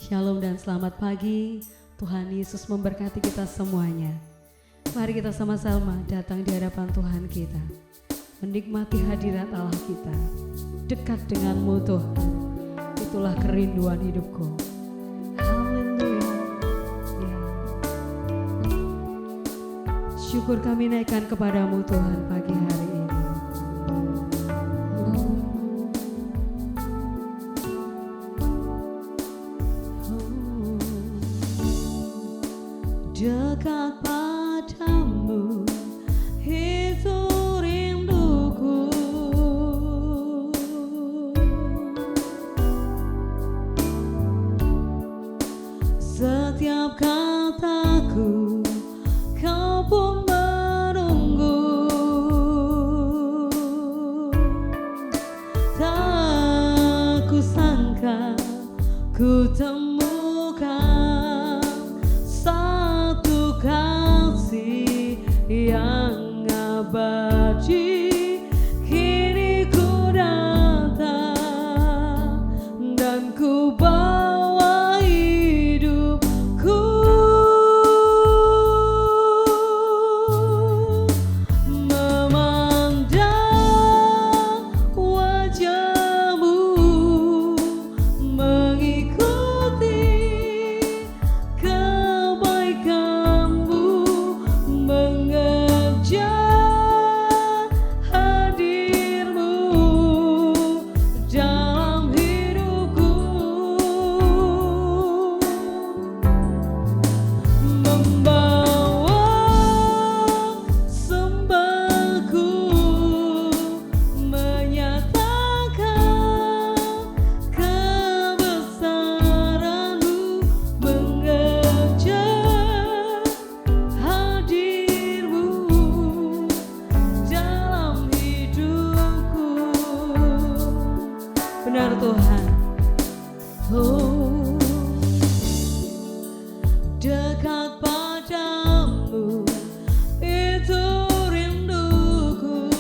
Shalom dan selamat pagi. Tuhan Yesus memberkati kita semuanya. Mari kita sama-sama datang di hadapan Tuhan kita, menikmati hadirat Allah kita. Dekat denganmu Tuhan, itulah kerinduan hidupku. Haleluya. Ya. Syukur kami naikkan kepadamu Tuhan pagi hari ini. Dekat padamu itu rinduku, setiap kataku kau pun menunggu. Tak kusangka ku temukan satu kasih yang abadi. Kini ku datang dan ku bawa hidupku, memandang wajahmu, mengikuti kebaikanmu, mengejar hadirmu dalam hidupku, membawa sembahku, menyatakan kebesaranmu, mengejar hadirmu dalam hidupku. Benar Tuhan. Oh, dekat padamu itu rinduku,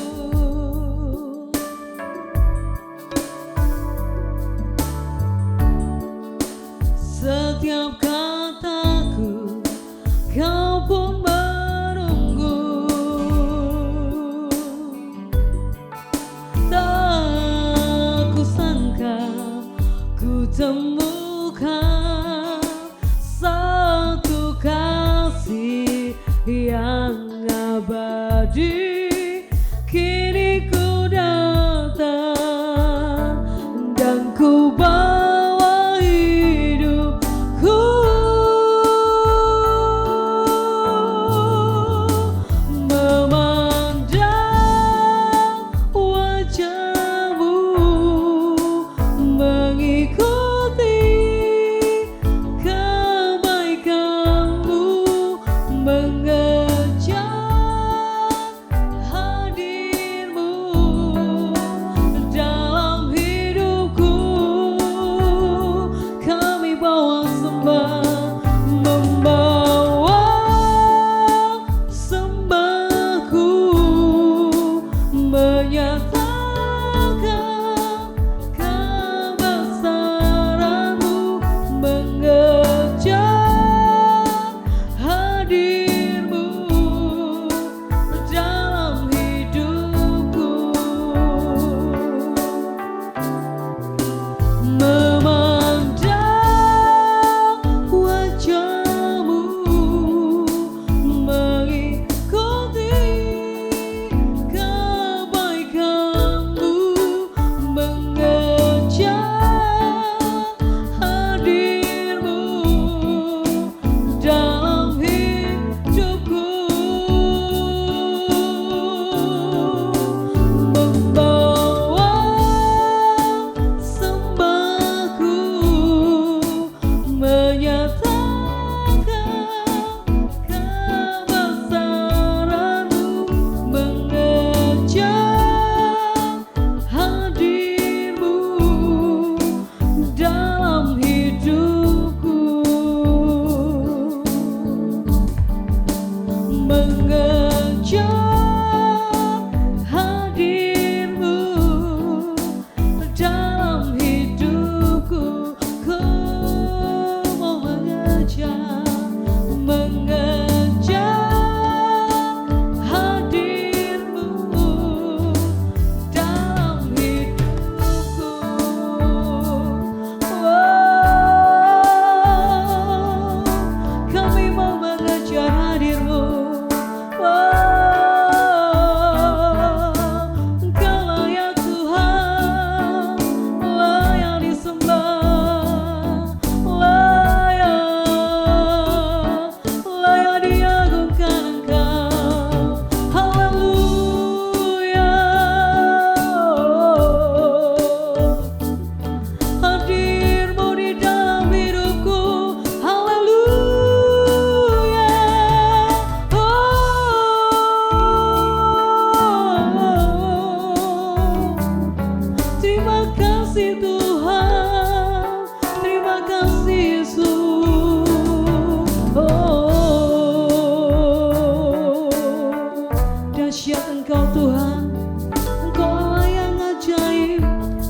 setiap kataku kau pun menunggu. Tak kusangka ku temukan satu kasih yang abadi. Kini ku datang dan ku bawa hidupku, memandang wajahmu, mengikuti kebaikanmu, mengejar hadirmu dalam hidupku. Kami bawa sembah, membawa sembahku, menyatakan kebesaranmu, mengejar hadirmu dalam hidupku, memandang kasih Yesus. Oh, dahsyat Engkau Tuhan, Engkau Allah yang ajaib,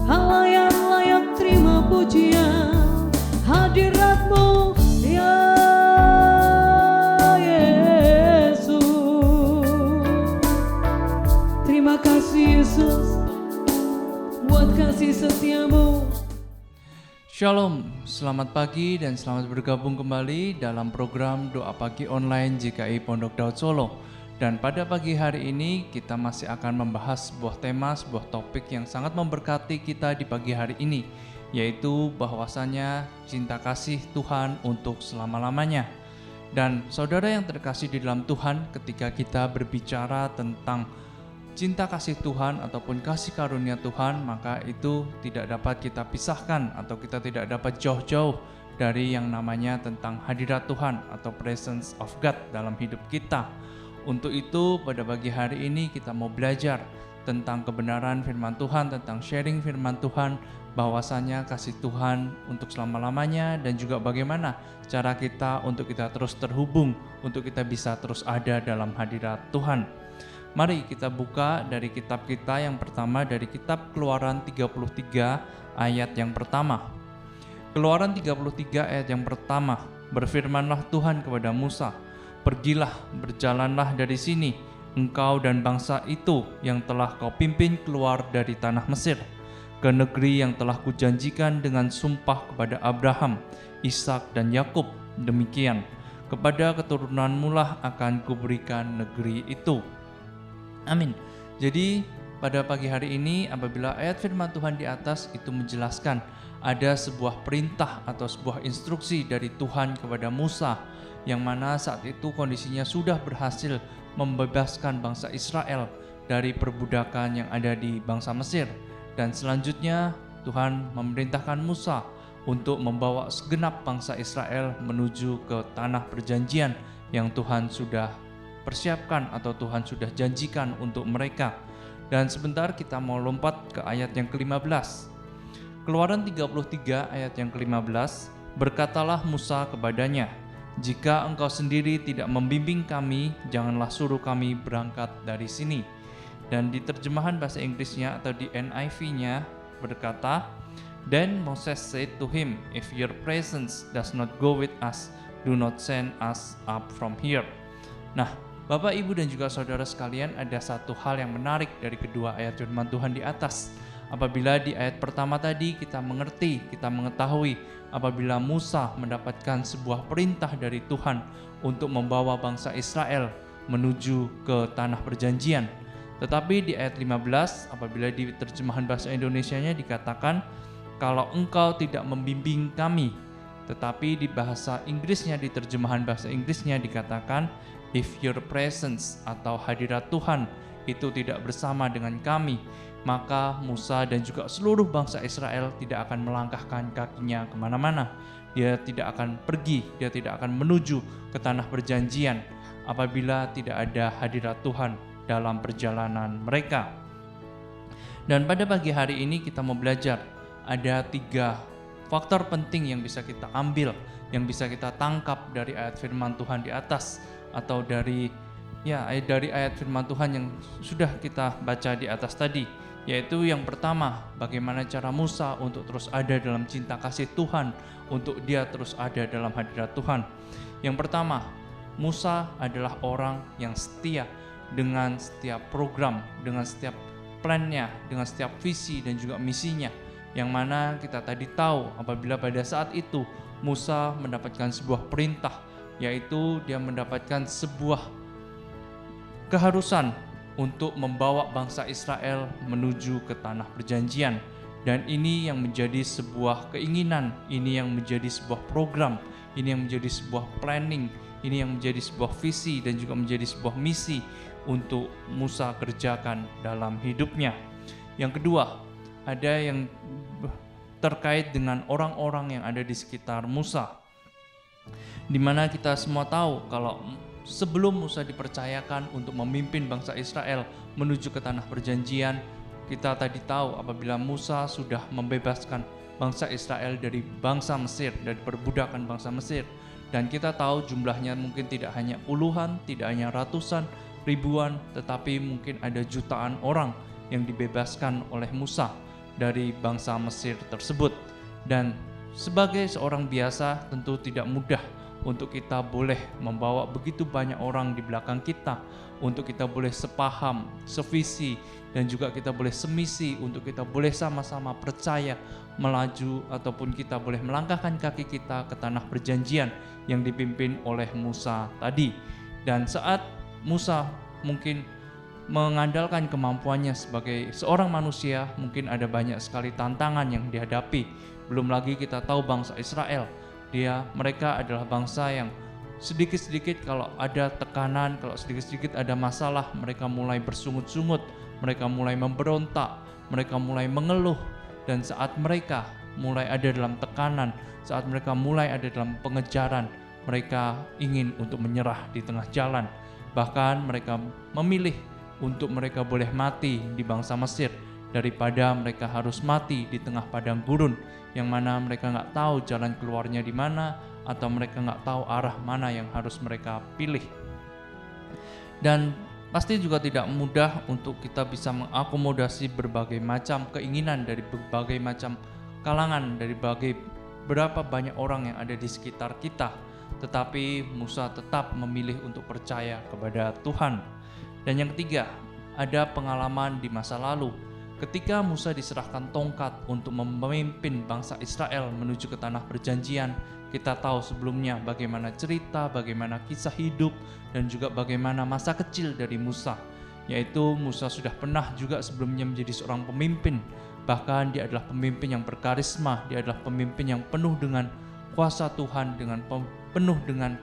Allah yang layak terima pujian. Hadirat-Mu ya Yesus. Terima kasih Yesus buat kasih setia-Mu. Shalom, selamat pagi dan selamat bergabung kembali dalam program Doa Pagi Online GKI Pondok Daud Solo. Dan pada pagi hari ini kita masih akan membahas sebuah tema, sebuah topik yang sangat memberkati kita di pagi hari ini, yaitu bahwasanya cinta kasih Tuhan untuk selama-lamanya. Dan saudara yang terkasih di dalam Tuhan, ketika kita berbicara tentang cinta kasih Tuhan ataupun kasih karunia Tuhan, maka itu tidak dapat kita pisahkan atau kita tidak dapat jauh-jauh dari yang namanya tentang hadirat Tuhan atau presence of God dalam hidup kita. Untuk itu pada pagi hari ini kita mau belajar tentang kebenaran firman Tuhan, tentang sharing firman Tuhan, bahwasanya kasih Tuhan untuk selama-lamanya dan juga bagaimana cara kita untuk kita terus terhubung, untuk kita bisa terus ada dalam hadirat Tuhan. Mari kita buka dari kitab kita yang pertama, dari kitab Keluaran 33 ayat yang pertama. Keluaran 33 ayat yang pertama, berfirmanlah Tuhan kepada Musa, pergilah, berjalanlah dari sini, engkau dan bangsa itu yang telah kau pimpin keluar dari tanah Mesir, ke negeri yang telah kujanjikan dengan sumpah kepada Abraham, Ishak dan Yakub. Demikian, kepada keturunanmu lah akan kuberikan negeri itu. Amin. Jadi pada pagi hari ini apabila ayat firman Tuhan di atas itu menjelaskan ada sebuah perintah atau sebuah instruksi dari Tuhan kepada Musa, yang mana saat itu kondisinya sudah berhasil membebaskan bangsa Israel dari perbudakan yang ada di bangsa Mesir. Dan selanjutnya Tuhan memerintahkan Musa untuk membawa segenap bangsa Israel menuju ke tanah perjanjian yang Tuhan sudah persiapkan atau Tuhan sudah janjikan untuk mereka. Dan sebentar kita mau lompat ke ayat yang ke-15. Keluaran 33 ayat yang ke-15, berkatalah Musa kepadanya, jika engkau sendiri tidak membimbing kami, janganlah suruh kami berangkat dari sini. Dan di terjemahan bahasa Inggrisnya atau di NIV-nya berkata, Then Moses said to him, if your presence does not go with us, do not send us up from here. Nah, Bapak, Ibu, dan juga saudara sekalian, ada satu hal yang menarik dari kedua ayat firman Tuhan di atas. Apabila di ayat pertama tadi kita mengerti, kita mengetahui apabila Musa mendapatkan sebuah perintah dari Tuhan untuk membawa bangsa Israel menuju ke tanah perjanjian. Tetapi di ayat 15, apabila di terjemahan bahasa Indonesianya dikatakan, kalau engkau tidak membimbing kami. Tetapi di bahasa Inggrisnya, di terjemahan bahasa Inggrisnya dikatakan, if your presence atau hadirat Tuhan itu tidak bersama dengan kami, maka Musa dan juga seluruh bangsa Israel tidak akan melangkahkan kakinya kemana-mana. Dia tidak akan pergi, dia tidak akan menuju ke tanah perjanjian apabila tidak ada hadirat Tuhan dalam perjalanan mereka. Dan pada pagi hari ini kita mau belajar ada 3 faktor penting yang bisa kita ambil, yang bisa kita tangkap dari ayat firman Tuhan di atas, atau dari ayat firman Tuhan yang sudah kita baca di atas tadi, yaitu yang pertama, bagaimana cara Musa untuk terus ada dalam cinta kasih Tuhan, untuk dia terus ada dalam hadirat Tuhan. Yang pertama, Musa adalah orang yang setia dengan setiap program, dengan setiap plannya, dengan setiap visi dan juga misinya, yang mana kita tadi tahu apabila pada saat itu Musa mendapatkan sebuah perintah, yaitu dia mendapatkan sebuah keharusan untuk membawa bangsa Israel menuju ke tanah perjanjian. Dan ini yang menjadi sebuah keinginan, ini yang menjadi sebuah program, ini yang menjadi sebuah planning, ini yang menjadi sebuah visi dan juga menjadi sebuah misi untuk Musa kerjakan dalam hidupnya. Yang kedua, ada yang terkait dengan orang-orang yang ada di sekitar Musa, di mana kita semua tahu kalau sebelum Musa dipercayakan untuk memimpin bangsa Israel menuju ke tanah perjanjian, kita tadi tahu apabila Musa sudah membebaskan bangsa Israel dari bangsa Mesir, dari perbudakan bangsa Mesir. Dan kita tahu jumlahnya mungkin tidak hanya puluhan, tidak hanya ratusan, ribuan, tetapi mungkin ada jutaan orang yang dibebaskan oleh Musa dari bangsa Mesir tersebut. Dan sebagai seorang biasa tentu tidak mudah untuk kita boleh membawa begitu banyak orang di belakang kita, untuk kita boleh sepaham, sevisi, dan juga kita boleh semisi, untuk kita boleh sama-sama percaya, melaju, ataupun kita boleh melangkahkan kaki kita ke tanah perjanjian yang dipimpin oleh Musa tadi. Dan saat Musa mungkin mengandalkan kemampuannya sebagai seorang manusia, mungkin ada banyak sekali tantangan yang dihadapi. Belum lagi kita tahu bangsa Israel, mereka adalah bangsa yang sedikit-sedikit kalau ada tekanan, kalau sedikit-sedikit ada masalah, mereka mulai bersungut-sungut, mereka mulai memberontak, mereka mulai mengeluh. Dan saat mereka mulai ada dalam tekanan, saat mereka mulai ada dalam pengejaran, mereka ingin untuk menyerah di tengah jalan. Bahkan mereka memilih untuk mereka boleh mati di bangsa Mesir daripada mereka harus mati di tengah padang gurun, yang mana mereka nggak tahu jalan keluarnya di mana, atau mereka nggak tahu arah mana yang harus mereka pilih. Dan pasti juga tidak mudah untuk kita bisa mengakomodasi berbagai macam keinginan dari berbagai macam kalangan, dari berapa banyak orang yang ada di sekitar kita. Tetapi Musa tetap memilih untuk percaya kepada Tuhan. Dan yang ketiga, ada pengalaman di masa lalu. Ketika Musa diserahkan tongkat untuk memimpin bangsa Israel menuju ke tanah perjanjian, kita tahu sebelumnya bagaimana cerita, bagaimana kisah hidup, dan juga bagaimana masa kecil dari Musa. Yaitu Musa sudah pernah juga sebelumnya menjadi seorang pemimpin. Bahkan dia adalah pemimpin yang berkarisma, dia adalah pemimpin yang penuh dengan kuasa Tuhan, penuh dengan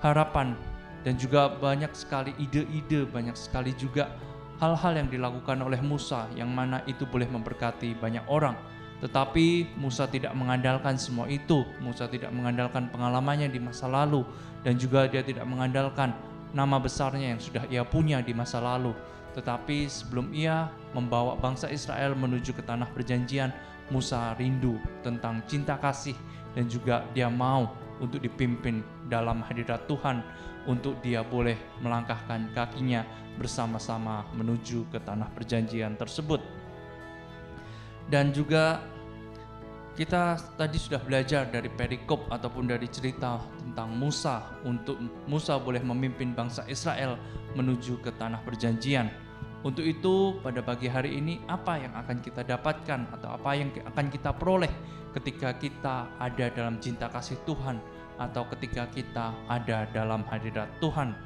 harapan, dan juga banyak sekali ide-ide, banyak sekali juga hal-hal yang dilakukan oleh Musa yang mana itu boleh memberkati banyak orang. Tetapi Musa tidak mengandalkan semua itu. Musa tidak mengandalkan pengalamannya di masa lalu, dan juga dia tidak mengandalkan nama besarnya yang sudah ia punya di masa lalu. Tetapi sebelum ia membawa bangsa Israel menuju ke tanah perjanjian, Musa rindu tentang cinta kasih, dan juga dia mau untuk dipimpin dalam hadirat Tuhan, untuk dia boleh melangkahkan kakinya bersama-sama menuju ke tanah perjanjian tersebut. Dan juga kita tadi sudah belajar dari perikop ataupun dari cerita tentang Musa, untuk Musa boleh memimpin bangsa Israel menuju ke tanah perjanjian. Untuk itu pada pagi hari ini apa yang akan kita dapatkan atau apa yang akan kita peroleh ketika kita ada dalam cinta kasih Tuhan, atau ketika kita ada dalam hadirat Tuhan?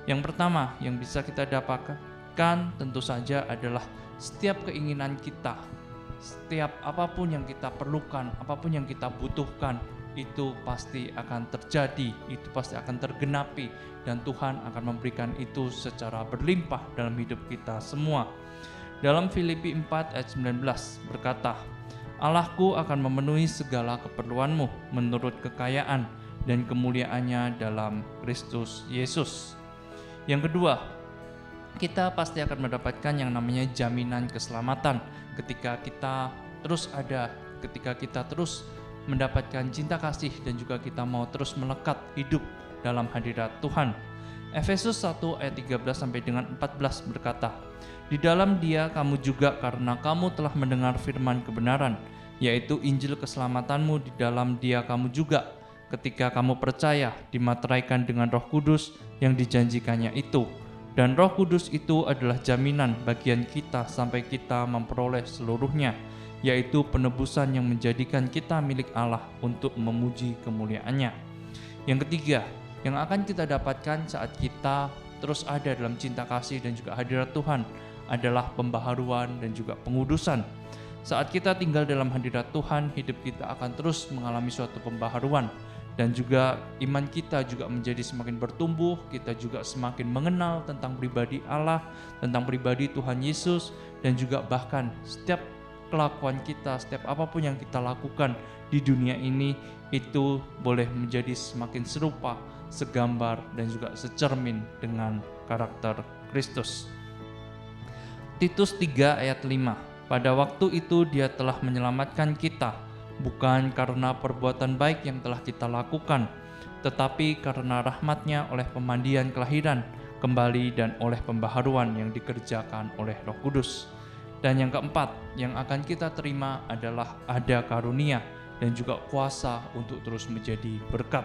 Yang pertama yang bisa kita dapatkan tentu saja adalah setiap keinginan kita, setiap apapun yang kita perlukan, apapun yang kita butuhkan, itu pasti akan terjadi, itu pasti akan tergenapi, dan Tuhan akan memberikan itu secara berlimpah dalam hidup kita semua. Dalam Filipi 4 ayat 19 berkata, Allahku akan memenuhi segala keperluanmu menurut kekayaan dan kemuliaannya dalam Kristus Yesus. Yang kedua, kita pasti akan mendapatkan yang namanya jaminan keselamatan ketika kita terus ada, ketika kita terus mendapatkan cinta kasih, dan juga kita mau terus melekat hidup dalam hadirat Tuhan. Efesus 1 ayat 13 sampai dengan 14 berkata, Di dalam Dia kamu juga, karena kamu telah mendengar firman kebenaran, yaitu Injil keselamatanmu, di dalam Dia kamu juga, ketika kamu percaya, dimateraikan dengan Roh Kudus yang dijanjikannya itu. Dan Roh Kudus itu adalah jaminan bagian kita sampai kita memperoleh seluruhnya, yaitu penebusan yang menjadikan kita milik Allah untuk memuji kemuliaannya. Yang ketiga, yang akan kita dapatkan saat kita terus ada dalam cinta kasih dan juga hadirat Tuhan adalah pembaharuan dan juga pengudusan. Saat kita tinggal dalam hadirat Tuhan, hidup kita akan terus mengalami suatu pembaharuan, dan juga iman kita juga menjadi semakin bertumbuh. Kita juga semakin mengenal tentang pribadi Allah, tentang pribadi Tuhan Yesus, dan juga bahkan setiap kelakuan kita, setiap apapun yang kita lakukan di dunia ini, itu boleh menjadi semakin serupa, segambar, dan juga secermin dengan karakter Kristus. Titus 3 ayat 5, pada waktu itu Dia telah menyelamatkan kita bukan karena perbuatan baik yang telah kita lakukan, tetapi karena rahmat-Nya oleh pemandian kelahiran kembali dan oleh pembaharuan yang dikerjakan oleh Roh Kudus. Dan yang keempat, yang akan kita terima adalah ada karunia dan juga kuasa untuk terus menjadi berkat.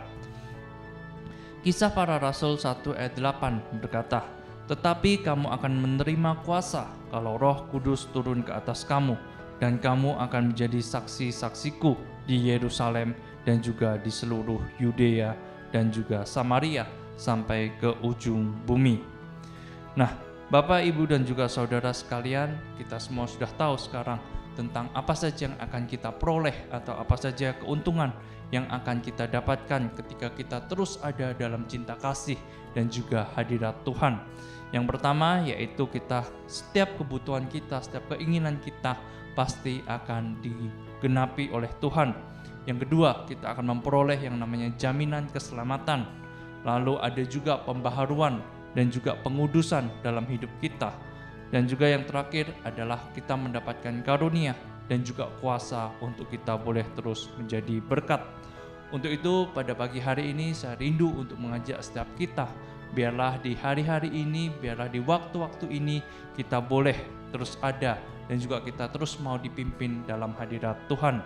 Kisah Para Rasul 1 ayat 8 berkata, "Tetapi kamu akan menerima kuasa kalau Roh Kudus turun ke atas kamu, dan kamu akan menjadi saksi-saksiku di Yerusalem dan juga di seluruh Yudea dan juga Samaria sampai ke ujung bumi." Nah, Bapak, Ibu, dan juga saudara sekalian, kita semua sudah tahu sekarang tentang apa saja yang akan kita peroleh atau apa saja keuntungan yang akan kita dapatkan ketika kita terus ada dalam cinta kasih dan juga hadirat Tuhan. Yang pertama yaitu setiap kebutuhan kita, setiap keinginan kita pasti akan digenapi oleh Tuhan. Yang kedua, kita akan memperoleh yang namanya jaminan keselamatan. Lalu ada juga pembaharuan dan juga pengudusan dalam hidup kita. Dan juga yang terakhir adalah kita mendapatkan karunia dan juga kuasa untuk kita boleh terus menjadi berkat. Untuk itu pada pagi hari ini saya rindu untuk mengajak setiap kita, biarlah di hari-hari ini, biarlah di waktu-waktu ini kita boleh terus ada dan juga kita terus mau dipimpin dalam hadirat Tuhan.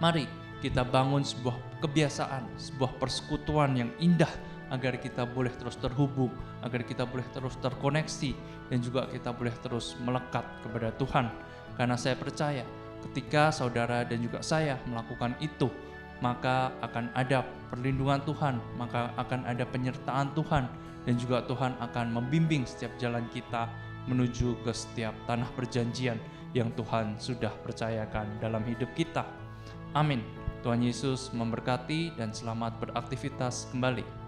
Mari kita bangun sebuah kebiasaan, sebuah persekutuan yang indah agar kita boleh terus terhubung, agar kita boleh terus terkoneksi dan juga kita boleh terus melekat kepada Tuhan. Karena saya percaya ketika saudara dan juga saya melakukan itu, maka akan ada perlindungan Tuhan, maka akan ada penyertaan Tuhan, dan juga Tuhan akan membimbing setiap jalan kita menuju ke setiap tanah perjanjian yang Tuhan sudah percayakan dalam hidup kita. Amin. Tuhan Yesus memberkati dan selamat beraktivitas kembali.